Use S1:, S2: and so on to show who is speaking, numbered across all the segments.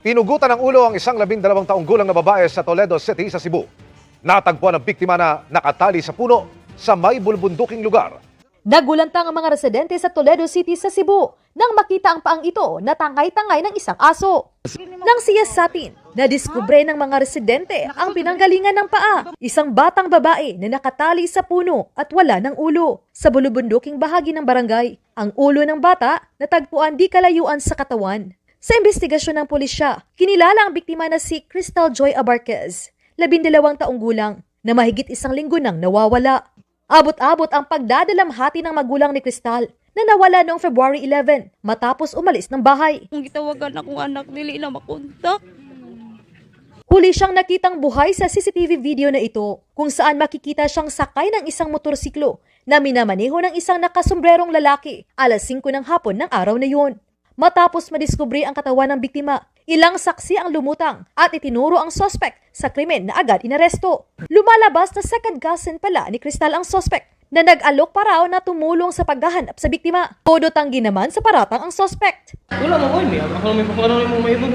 S1: Pinugutan ng ulo ang isang 12 taong gulang na babae sa Toledo City sa Cebu. Natagpuan ang biktima na nakatali sa puno sa may bulubunduking lugar.
S2: Nagulantang ang mga residente sa Toledo City sa Cebu nang makita ang paang ito na tangay-tangay ng isang aso. Nang siyasatin, nadiskubre ng mga residente ang pinanggalingan ng paa, isang batang babae na nakatali sa puno at wala ng ulo sa bulubunduking bahagi ng barangay. Ang ulo ng bata natagpuan di kalayuan sa katawan. Sa investigasyon ng pulisya, kinilala ang biktima na si Crystal Joy Abarquez, 12 taong gulang, na mahigit isang linggo nang nawawala. Abot-abot ang pagdadalamhati ng magulang ni Crystal na nawala noong February 11 matapos umalis ng bahay.
S3: Kung gitawagan akong anak, dili na makontak.
S2: Huli siyang nakitang buhay sa CCTV video na ito kung saan makikita siyang sakay ng isang motorsiklo na minamaneho ng isang nakasombrerong lalaki alas 5 ng hapon ng araw na yun. Matapos madiskubre ang katawan ng biktima, ilang saksi ang lumutang at itinuro ang suspect sa krimen na agad inaresto. Lumalabas na second cousin pala ni Crystal ang suspect na nag-alok pa raw na tumulong sa paghahanap sa biktima. Todo tanggi naman sa paratang ang suspect.
S4: Wala mo ko, hindi. Ako may pakuano mo may ibang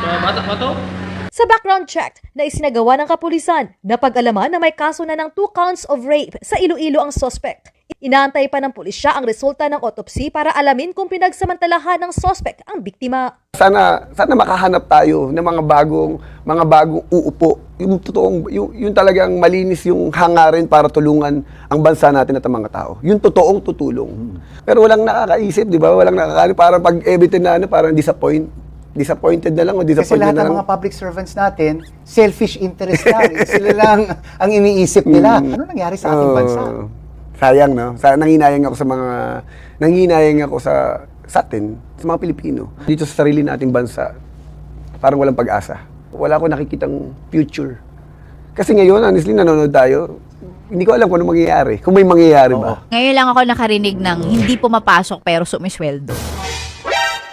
S4: sa bata pa to.
S2: Sa background check na isinagawa ng kapulisan, napag-alaman na may kaso na ng 2 counts of rape sa Iloilo ang suspect. Inaantay pa ng pulisya ang resulta ng autopsy para alamin kung pinagsamantalahan ng suspect ang biktima.
S5: Sana makahanap tayo ng mga bagong uupo. Yung totoong yung talagang malinis yung hangarin para tulungan ang bansa natin at ang mga tao. Yung totoong tutulong. Pero walang nakakaisip, 'di ba? Walang nakakaano para pag everything na parang disappointed na lang o disappointed
S6: Kasi lahat
S5: na
S6: ng
S5: lang.
S6: mga public servants natin, selfish interest lang. Sila lang ang iniisip nila. Ano nangyari sa ating bansa?
S5: Sayang, no? Nanginayang ako sa atin, sa mga Pilipino. Dito sa sarili nating bansa, parang walang pag-asa. Wala akong nakikitang future. Kasi ngayon, honestly, nanonood tayo, hindi ko alam kung ano mangyayari. Kung may mangyayari ba.
S3: Ngayon lang ako nakarinig ng hindi pumapasok pero sumisweldo.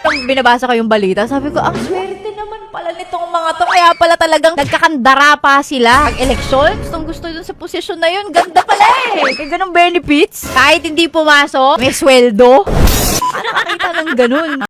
S3: Nung binabasa ko yung balita, sabi ko, ang swerte naman pala nitong mga to. Kaya pala talagang nagkakandara pa sila. Pag eleksyon, gusto dun sa posisyon na yun. Ganda pala eh. Kaya ganong benefits. Kahit hindi pumasok, may sweldo. Nakakita ng ganun.